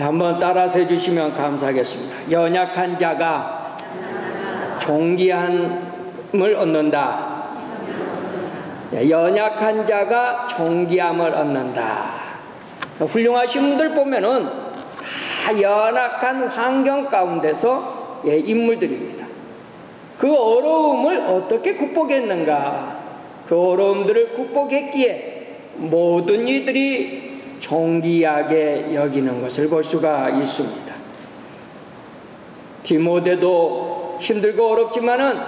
한번 따라서 해주시면 감사하겠습니다. 연약한 자가 존귀함을 얻는다. 연약한 자가 존귀함을 얻는다. 훌륭하신 분들 보면은 다 연약한 환경 가운데서 인물들입니다. 그 어려움을 어떻게 극복했는가? 그 어려움들을 극복했기에 모든 이들이 존귀하게 여기는 것을 볼 수가 있습니다. 디모데도 힘들고 어렵지만은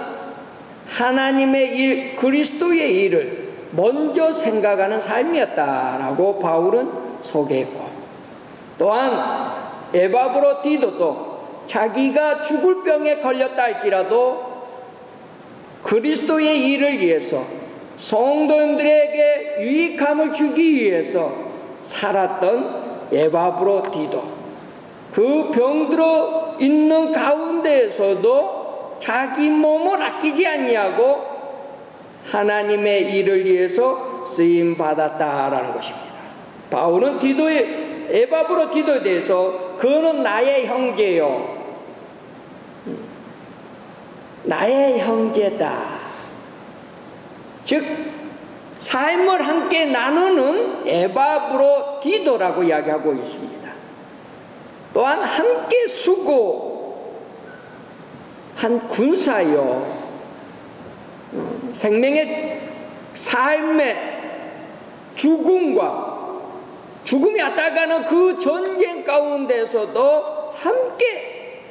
하나님의 일, 그리스도의 일을 먼저 생각하는 삶이었다라고 바울은 소개했고, 또한 에바브로디도도 자기가 죽을 병에 걸렸다 할지라도 그리스도의 일을 위해서 성도님들에게 유익함을 주기 위해서 살았던 에바브로디도, 그 병들어 있는 가운데에서도 자기 몸을 아끼지 아니하고 하나님의 일을 위해서 쓰임 받았다라는 것입니다. 바울은 에바브로디도에 대해서 그는 나의 형제요, 나의 형제다, 즉 삶을 함께 나누는 에바브로디도라고 이야기하고 있습니다. 또한 함께 수고한 군사요, 생명의 삶의 죽음이 왔다가는 그 전쟁 가운데서도 함께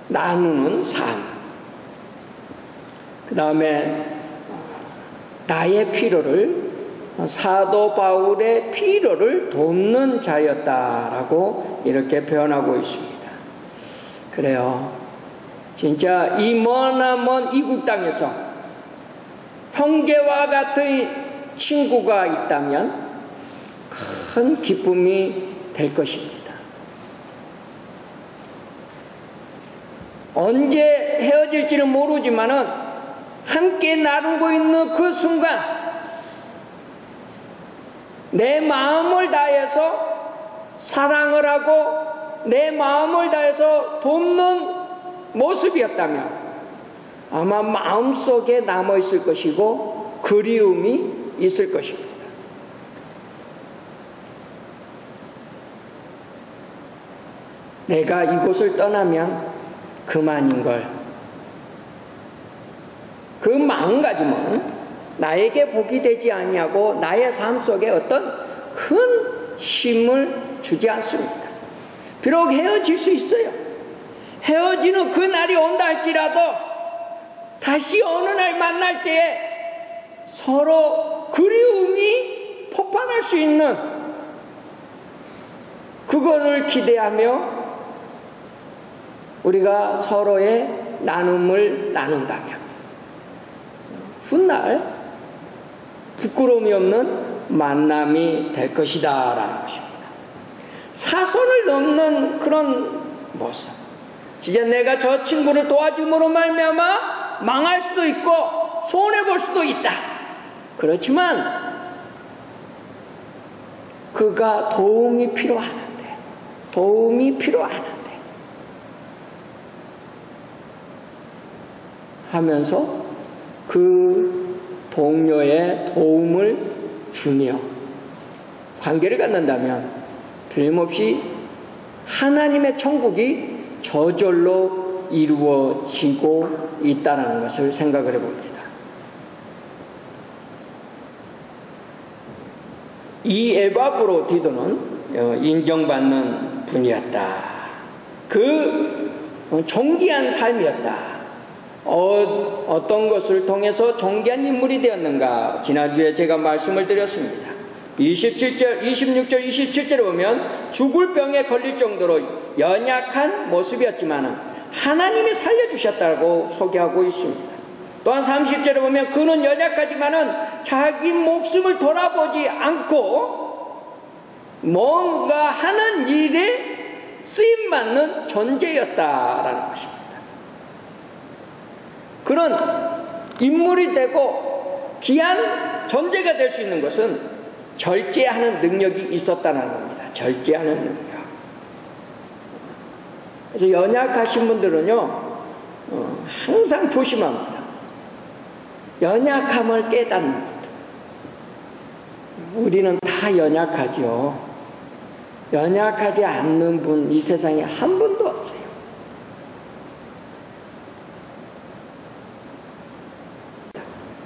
나누는 삶. 그 다음에 나의 필요를, 사도 바울의 필요를 돕는 자였다라고 이렇게 표현하고 있습니다. 그래요, 진짜 이 머나먼 이국 땅에서 형제와 같은 친구가 있다면 큰 기쁨이 될 것입니다. 언제 헤어질지는 모르지만은 함께 나누고 있는 그 순간 내 마음을 다해서 사랑을 하고 내 마음을 다해서 돕는 모습이었다면 아마 마음속에 남아있을 것이고 그리움이 있을 것입니다. 내가 이곳을 떠나면 그만인걸, 그 마음가짐은 나에게 복이 되지 아니하고 나의 삶 속에 어떤 큰 힘을 주지 않습니다. 비록 헤어질 수 있어요. 헤어지는 그 날이 온다 할지라도 다시 어느 날 만날 때에 서로 그리움이 폭발할 수 있는 그거를 기대하며 우리가 서로의 나눔을 나눈다면 훗날 부끄러움이 없는 만남이 될 것이다 라는 것입니다. 사선을 넘는 그런 모습, 진짜 내가 저 친구를 도와줌으로 말미암아 망할 수도 있고 손해볼 수도 있다. 그렇지만 그가 도움이 필요하는데 하면서 그 동료의 도움을 주며 관계를 갖는다면 틀림없이 하나님의 천국이 저절로 이루어지고 있다는 것을 생각을 해봅니다. 이 에바브로디도는 인정받는 분이었다. 그 존귀한 삶이었다. 어떤 것을 통해서 존귀한 인물이 되었는가? 지난주에 제가 말씀을 드렸습니다. 26절, 27절에 보면 죽을 병에 걸릴 정도로 연약한 모습이었지만 하나님이 살려주셨다고 소개하고 있습니다. 또한 30절에 보면 그는 연약하지만 자기 목숨을 돌아보지 않고 뭔가 하는 일에 쓰임받는 존재였다라는 것입니다. 그런 인물이 되고 귀한 존재가 될 수 있는 것은 절제하는 능력이 있었다는 겁니다. 절제하는 능력. 그래서 연약하신 분들은요, 항상 조심합니다. 연약함을 깨닫는 것. 우리는 다 연약하죠. 연약하지 않는 분 이 세상에 한 분도 없어요.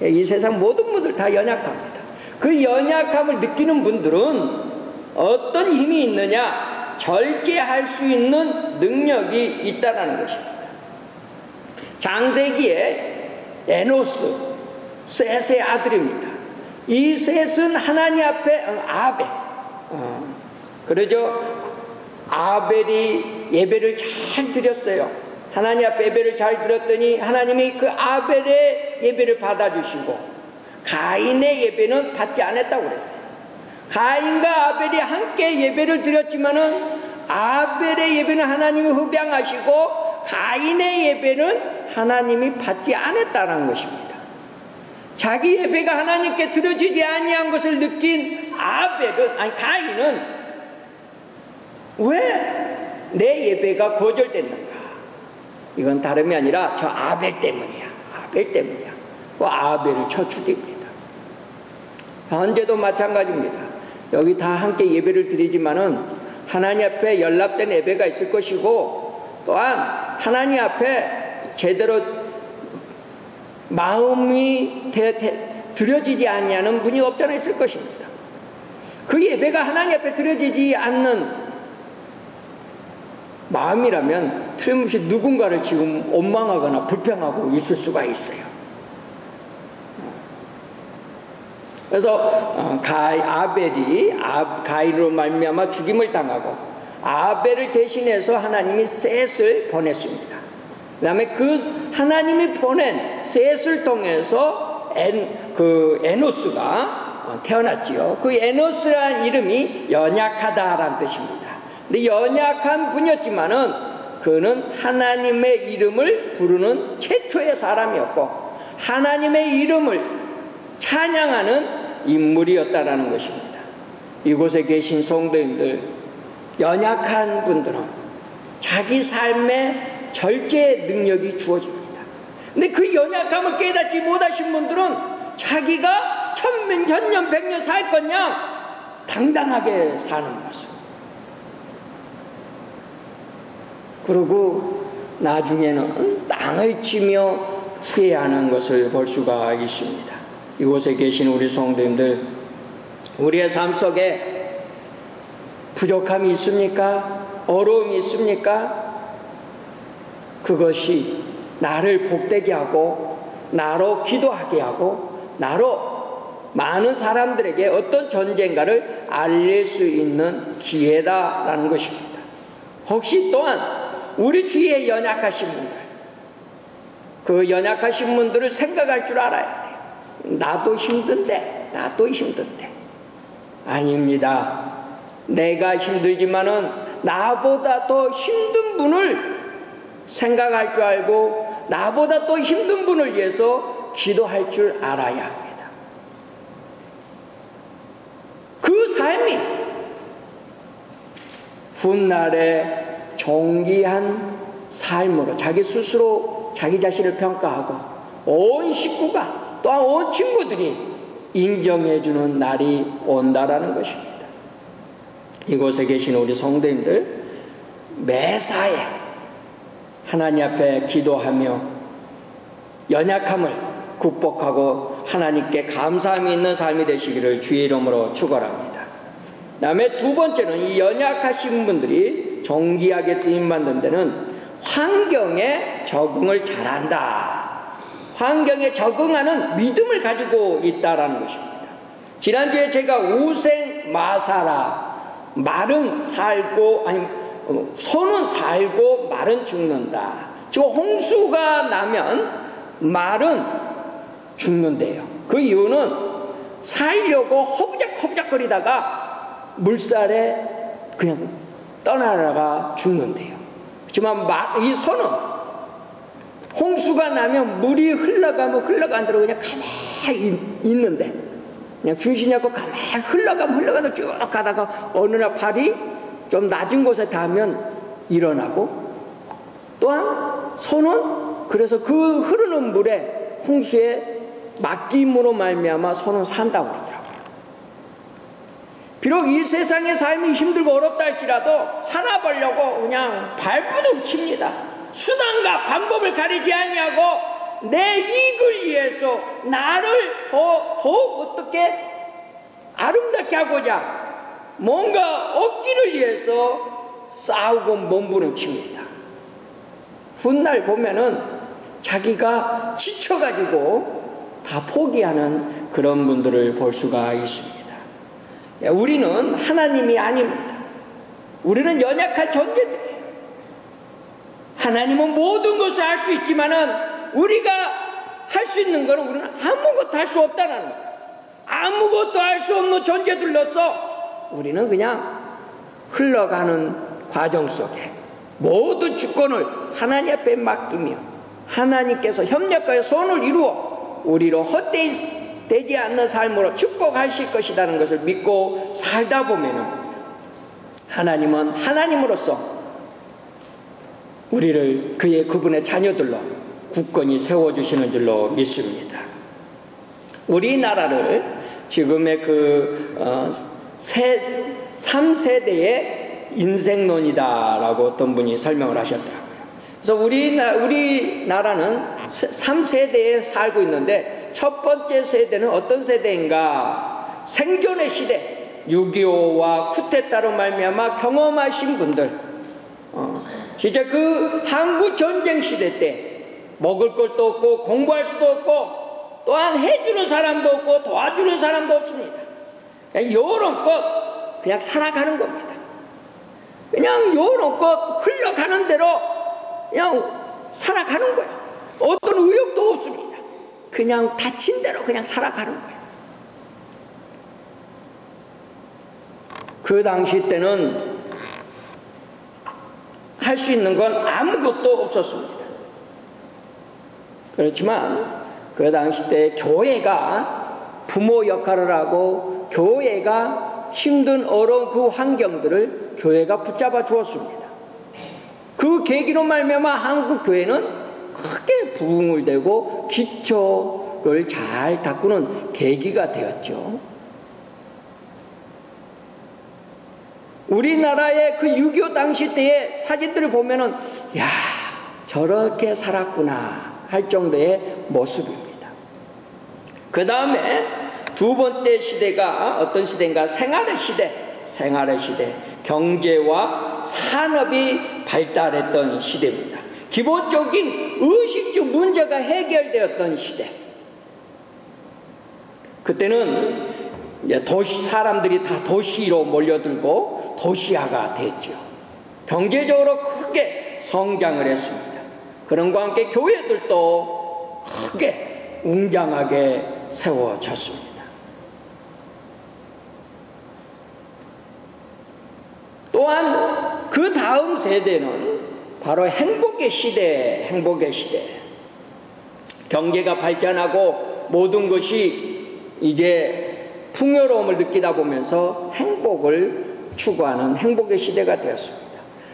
이 세상 모든 분들 다 연약합니다. 그 연약함을 느끼는 분들은 어떤 힘이 있느냐? 절제할 수 있는 능력이 있다는 것입니다. 장세기에 에노스, 셋의 아들입니다. 이 셋은 하나님 앞에 아벨, 그러죠. 아벨이 예배를 잘 드렸어요. 하나님 앞에 예배를 잘 드렸더니 하나님이 그 아벨의 예배를 받아주시고 가인의 예배는 받지 않았다고 그랬어요. 가인과 아벨이 함께 예배를 드렸지만은 아벨의 예배는 하나님이 흡양하시고 가인의 예배는 하나님이 받지 않았다는 것입니다. 자기 예배가 하나님께 드려지지 아니한 것을 느낀 가인은 왜 내 예배가 거절됐는가? 이건 다름이 아니라 저 아벨 때문이야. 아벨 때문이야. 아벨을 쳐 죽입니다. 현재도 마찬가지입니다. 여기 다 함께 예배를 드리지만은 하나님 앞에 연락된 예배가 있을 것이고 또한 하나님 앞에 제대로 마음이 드려지지 않냐는 분이 없잖아 있을 것입니다. 그 예배가 하나님 앞에 드려지지 않는 마음이라면 틀림없이 누군가를 지금 원망하거나 불평하고 있을 수가 있어요. 그래서 아벨이 가인으로 말미암아 죽임을 당하고 아벨을 대신해서 하나님이 셋을 보냈습니다. 그 다음에 그 하나님이 보낸 셋을 통해서 에노스가 태어났지요. 그 에노스라는 이름이 연약하다라는 뜻입니다. 근데 연약한 분이었지만은 그는 하나님의 이름을 부르는 최초의 사람이었고 하나님의 이름을 찬양하는 인물이었다라는 것입니다. 이곳에 계신 성도님들, 연약한 분들은 자기 삶에 절제 능력이 주어집니다. 근데 그 연약함을 깨닫지 못하신 분들은 자기가 천년 백년 살 거냐 당당하게 사는 모습. 그리고 나중에는 땅을 치며 후회하는 것을 볼 수가 있습니다. 이곳에 계신 우리 성도님들, 우리의 삶 속에 부족함이 있습니까? 어려움이 있습니까? 그것이 나를 복되게 하고 나로 기도하게 하고 나로 많은 사람들에게 어떤 존재인가를 알릴 수 있는 기회다라는 것입니다. 혹시 또한 우리 주위에 연약하신 분들, 그 연약하신 분들을 생각할 줄 알아야 돼요. 나도 힘든데 아닙니다. 내가 힘들지만은 나보다 더 힘든 분을 생각할 줄 알고 나보다 더 힘든 분을 위해서 기도할 줄 알아야 합니다. 그 삶이 훗날에 존귀한 삶으로 자기 스스로 자기 자신을 평가하고 온 식구가 또한 온 친구들이 인정해주는 날이 온다라는 것입니다. 이곳에 계신 우리 성도님들, 매사에 하나님 앞에 기도하며 연약함을 극복하고 하나님께 감사함이 있는 삶이 되시기를 주의 이름으로 축원합니다. 그 다음에 두 번째는 이 연약하신 분들이 존귀하게 쓰임받는 데는 환경에 적응을 잘한다. 환경에 적응하는 믿음을 가지고 있다라는 것입니다. 지난주에 제가 우생 마사라, 말은 살고 소는 살고 말은 죽는다. 저 홍수가 나면 말은 죽는데요. 그 이유는 살려고 허부작허부작거리다가 물살에 그냥 떠나다가 죽는데요. 하지만 이 소는 홍수가 나면 물이 흘러가면 흘러간 대로 그냥 가만히 있는데 그냥 중심이 없고 가만히 흘러가다 쭉 가다가 어느 날 발이 좀 낮은 곳에 닿으면 일어나고, 또한 소는 그래서 그 흐르는 물에 홍수에 맡김으로 말미암아 소는 산다고 그러더라고요. 비록 이 세상의 삶이 힘들고 어렵다 할지라도 살아보려고 그냥 발버둥 칩니다. 수단과 방법을 가리지 아니하고 내 이익을 위해서 나를 더욱 어떻게 아름답게 하고자 뭔가 얻기를 위해서 싸우고 몸부림칩니다. 훗날 보면은 자기가 지쳐가지고 다 포기하는 그런 분들을 볼 수가 있습니다. 우리는 하나님이 아닙니다. 우리는 연약한 존재들이에요. 하나님은 모든 것을 할 수 있지만은 우리가 할 수 있는 것은 우리는 아무것도 할 수 없다는 거예요. 아무것도 할 수 없는 존재들로서 우리는 그냥 흘러가는 과정 속에 모든 주권을 하나님 앞에 맡기며 하나님께서 협력하여 손을 이루어 우리로 헛되지 않는 삶으로 축복하실 것이라는 것을 믿고 살다 보면은 하나님은 하나님으로서 우리를 그분의 자녀들로 굳건히 세워주시는 줄로 믿습니다. 우리나라를 지금의 3세대의 인생론이다라고 어떤 분이 설명을 하셨더라고요. 그래서 우리나라는 3세대에 살고 있는데 첫 번째 세대는 어떤 세대인가? 생존의 시대, 6.25와 쿠데타로 말미암아 경험하신 분들, 진짜 그 한국 전쟁 시대 때 먹을 것도 없고 공부할 수도 없고 또한 해주는 사람도 없고 도와주는 사람도 없습니다. 요런껏 그냥 살아가는 겁니다. 그냥 요런껏 흘러가는 대로 그냥 살아가는 거예요. 어떤 의욕도 없습니다. 그냥 다친 대로 그냥 살아가는 거예요. 그 당시 때는 할 수 있는 건 아무것도 없었습니다. 그렇지만 그 당시 때 교회가 부모 역할을 하고 교회가 힘든 어려운 그 환경들을 교회가 붙잡아 주었습니다. 그 계기로 말미암아 한국 교회는 크게 부흥을 되고 기초를 잘 닦는 계기가 되었죠. 우리나라의 그 6.25 당시 때의 사진들을 보면은 야, 저렇게 살았구나 할 정도의 모습입니다. 그 다음에 두 번째 시대가 어떤 시대인가? 생활의 시대, 경제와 산업이 발달했던 시대입니다. 기본적인 의식주 문제가 해결되었던 시대. 그때는 이제 사람들이 다 도시로 몰려들고 도시화가 됐죠. 경제적으로 크게 성장을 했습니다. 그런 것과 함께 교회들도 크게 웅장하게 세워졌습니다. 또한 그 다음 세대는 바로 행복의 시대. 경제가 발전하고 모든 것이 이제 풍요로움을 느끼다 보면서 행복을 추구하는 행복의 시대가 되었습니다.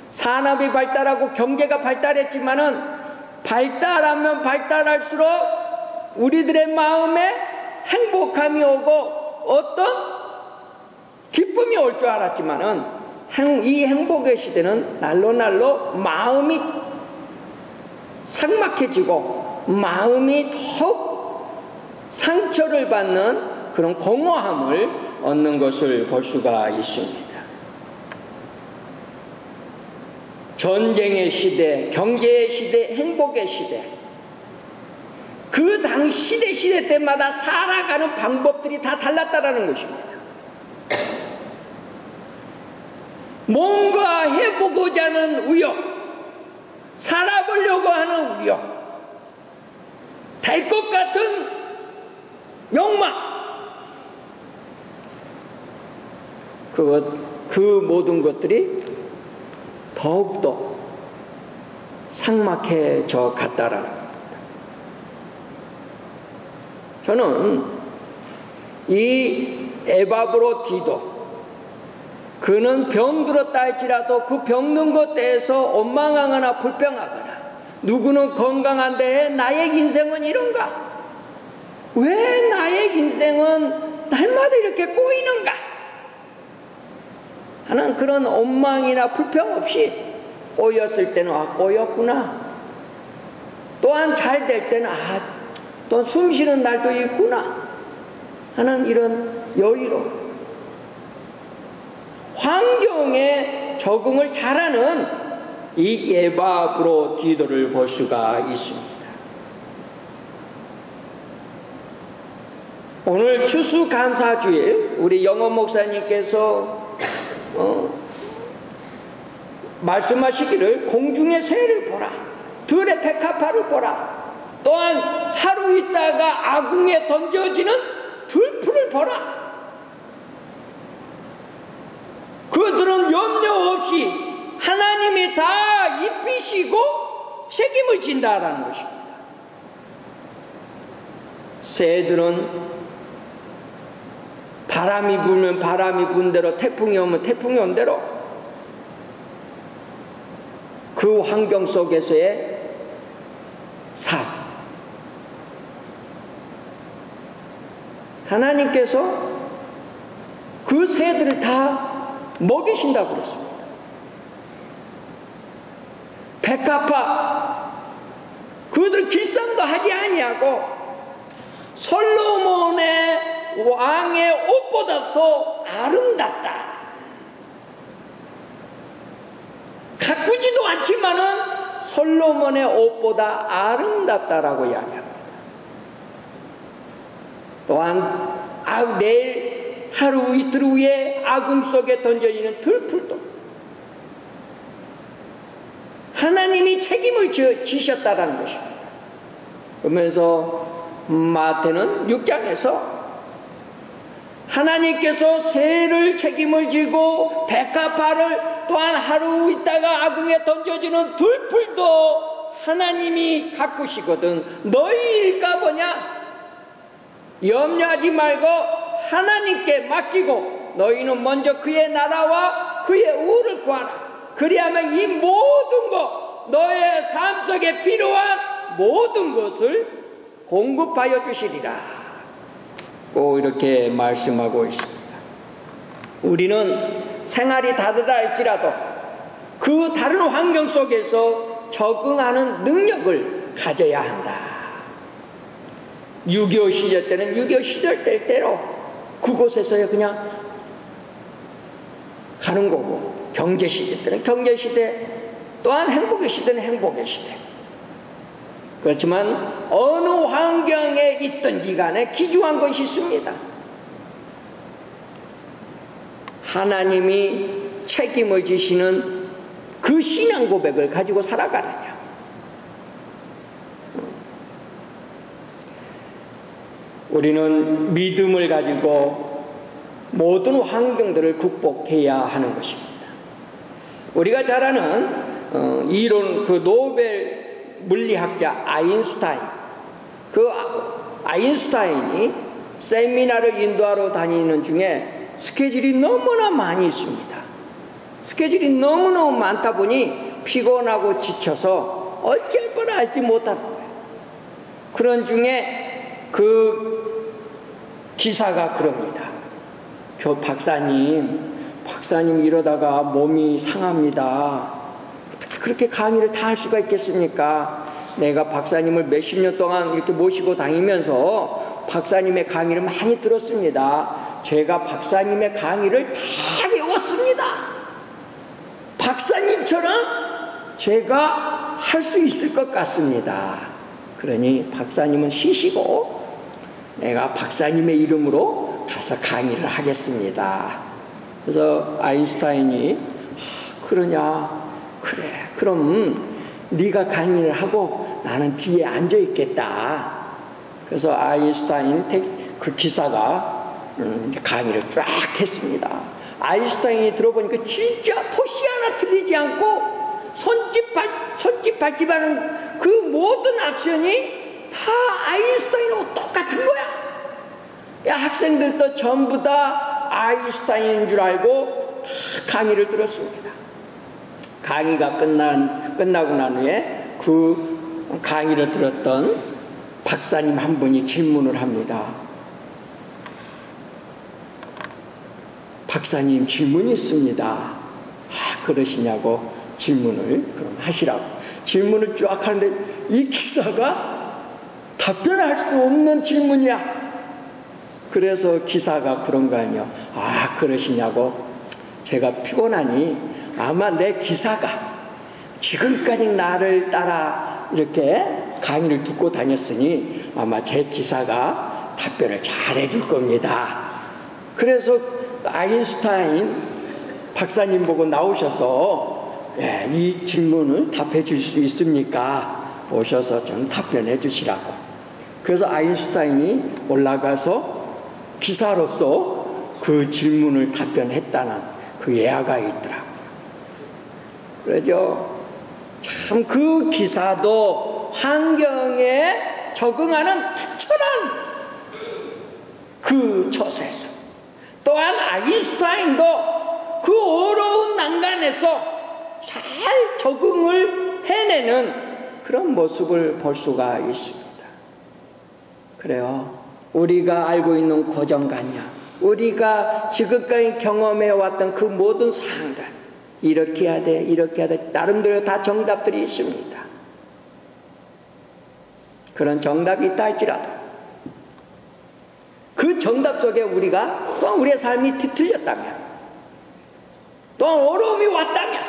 산업이 발달하고 경제가 발달했지만은 발달하면 발달할수록 우리들의 마음에 행복함이 오고 어떤 기쁨이 올 줄 알았지만은 이 행복의 시대는 날로 마음이 삭막해지고 마음이 더욱 상처를 받는 그런 공허함을 얻는 것을 볼 수가 있습니다. 전쟁의 시대, 경제의 시대, 행복의 시대. 그 당시 시대 때마다 살아가는 방법들이 다 달랐다라는 것입니다. 뭔가 해보고자 하는 의욕, 살아보려고 하는 의욕, 될 것 같은 욕망, 그 모든 것들이 더욱더 삭막해져 갔다라는 겁니다. 저는 이 에바브로 디도, 그는 병들었다 할지라도 그 병든 것 대해서 원망하거나 불평하거나, 누구는 건강한데 나의 인생은 이런가? 왜 나의 인생은 날마다 이렇게 꼬이는가? 하는 그런 원망이나 불평 없이 꼬였을 때는 꼬였구나. 또한 잘 될 때는 또 숨 쉬는 날도 있구나 하는 이런 여유로 환경에 적응을 잘하는 이 에바브로 디도를 볼 수가 있습니다. 오늘 추수감사주일 우리 영원 목사님께서 말씀하시기를 공중의 새를 보라, 들의 백합화를 보라, 또한 하루 있다가 아궁에 던져지는 들풀을 보라. 그들은 염려 없이 하나님이 다 입히시고 책임을 진다라는 것입니다. 새들은 바람이 불면 바람이 분 대로, 태풍이 오면 태풍이 온 대로 그 환경 속에서의 삶, 하나님께서 그 새들을 다 먹이신다고 그랬습니다. 백합화, 그들 길쌈도 하지 아니하고 솔로몬의 왕의 옷보다도 아름답다. 가꾸지도 않지만은 솔로몬의 옷보다 아름답다라고 이야기합니다. 또한 내일 하루 이틀 후에 아궁 속에 던져지는 들풀도 하나님이 책임을 지셨다라는 것입니다. 그러면서 마태는 6장에서 하나님께서 새를 책임을 지고 백합화를 또한 하루 있다가 아궁에 던져지는 들풀도 하나님이 가꾸시거든 너희 일까 보냐? 염려하지 말고 하나님께 맡기고 너희는 먼저 그의 나라와 그의 의를 구하라. 그리하면 이 모든 것, 너의 삶 속에 필요한 모든 것을 공급하여 주시리라. 꼭 이렇게 말씀하고 있습니다. 우리는 생활이 다르다 할지라도 그 다른 환경 속에서 적응하는 능력을 가져야 한다. 6.25 시절 때는 6.25 시절 때대로 그곳에서 그냥 가는 거고, 경제시대 때는 경제시대, 또한 행복의 시대는 행복의 시대. 그렇지만 어느 환경에 있든지 간에 기중한 것이 있습니다. 하나님이 책임을 지시는 그 신앙 고백을 가지고 살아가느냐, 우리는 믿음을 가지고 모든 환경들을 극복해야 하는 것입니다. 우리가 잘 아는 이론, 그 노벨 물리학자 아인슈타인, 그 아인슈타인이 세미나를 인도하러 다니는 중에 스케줄이 너무나 많이 있습니다. 스케줄이 너무너무 많다 보니 피곤하고 지쳐서 어쩔 뻔 알지 못하는 거예요. 그런 중에 그 기사가 그럽니다. 박사님 이러다가 몸이 상합니다. 어떻게 그렇게 강의를 다 할 수가 있겠습니까? 내가 박사님을 몇십 년 동안 이렇게 모시고 다니면서 박사님의 강의를 많이 들었습니다. 제가 박사님의 강의를 다 외웠습니다. 박사님처럼 제가 할 수 있을 것 같습니다. 그러니 박사님은 쉬시고 내가 박사님의 이름으로 가서 강의를 하겠습니다. 그래서 아인슈타인이 그러냐? 그래, 그럼 네가 강의를 하고 나는 뒤에 앉아 있겠다. 그래서 아인슈타인 그 기사가 강의를 쫙 했습니다. 아인슈타인이 들어보니까 진짜 토시 하나 틀리지 않고 손짓 발짓하는 그 모든 액션이 다 아인슈타인하고 똑같은 거야. 학생들도 전부 다 아인슈타인인 줄 알고 다 강의를 들었습니다. 강의가 끝나고 난 후에 그 강의를 들었던 박사님 한 분이 질문을 합니다. 박사님, 질문이 있습니다. 그러시냐고 질문을 그럼 하시라고 질문을 쫙 하는데 이 기사가 답변할 수 없는 질문이야. 그래서 기사가 그런 거 아니에요. 그러시냐고. 제가 피곤하니 아마 내 기사가 지금까지 나를 따라 이렇게 강의를 듣고 다녔으니 아마 제 기사가 답변을 잘 해줄 겁니다. 그래서 아인슈타인 박사님 보고 나오셔서 이 질문을 답해 줄 수 있습니까? 오셔서 좀 답변해 주시라고. 그래서 아인슈타인이 올라가서 기사로서 그 질문을 답변했다는 그 예화가 있더라고요. 그래서 참 그 기사도 환경에 적응하는 특별한 그 처세수. 또한 아인슈타인도 그 어려운 난간에서 잘 적응을 해내는 그런 모습을 볼 수가 있습니다. 그래요. 우리가 알고 있는 고정관념, 우리가 지금까지 경험해왔던 그 모든 사항들, 이렇게 해야 돼, 이렇게 해야 돼, 나름대로 다 정답들이 있습니다. 그런 정답이 있다 할지라도 그 정답 속에 우리가 또한 우리의 삶이 뒤틀렸다면, 또한 어려움이 왔다면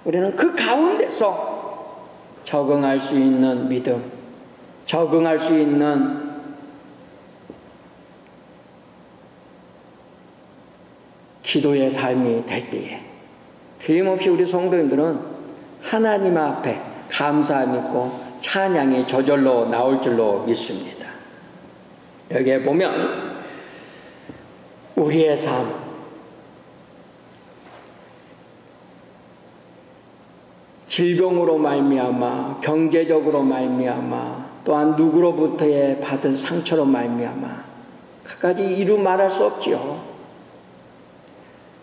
우리는 그 가운데서 적응할 수 있는 믿음, 적응할 수 있는 기도의 삶이 될 때에 틀림없이 우리 성도님들은 하나님 앞에 감사함 있고 찬양이 저절로 나올 줄로 믿습니다. 여기에 보면 우리의 삶, 질병으로 말미암아, 경제적으로 말미암아, 또한 누구로부터의 받은 상처로 말미암아 갖가지 이루 말할 수 없지요.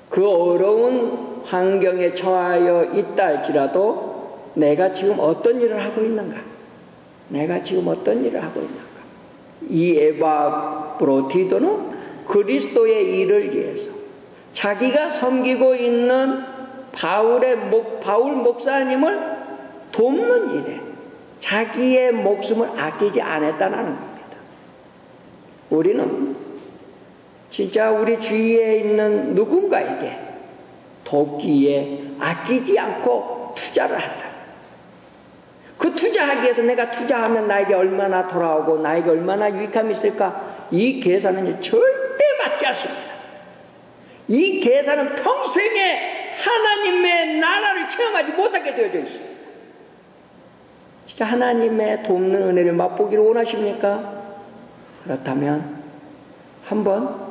그 어려운 환경에 처하여 있다 할지라도 내가 지금 어떤 일을 하고 있는가? 내가 지금 어떤 일을 하고 있는가? 이 에바브로디도는 그리스도의 일을 위해서 자기가 섬기고 있는 바울 목사님을 돕는 일에 자기의 목숨을 아끼지 않았다는 겁니다. 우리는 진짜 우리 주위에 있는 누군가에게 돕기에 아끼지 않고 투자를 한다. 그 투자하기 위해서 내가 투자하면 나에게 얼마나 돌아오고 나에게 얼마나 유익함이 있을까? 이 계산은 절대 맞지 않습니다. 이 계산은 평생에 하나님의 나라를 체험하지 못하게 되어져 있습니다. 진짜 하나님의 돕는 은혜를 맛보기를 원하십니까? 그렇다면 한번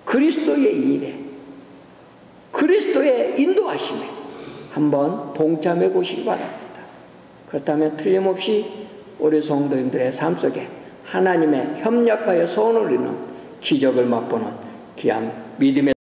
그리스도의 일에, 그리스도의 인도하심에 한번 동참해 보시기 바랍니다. 그렇다면 틀림없이 우리 성도님들의 삶 속에 하나님의 협력하여 손을 이루는 기적을 맛보는 귀한 믿음의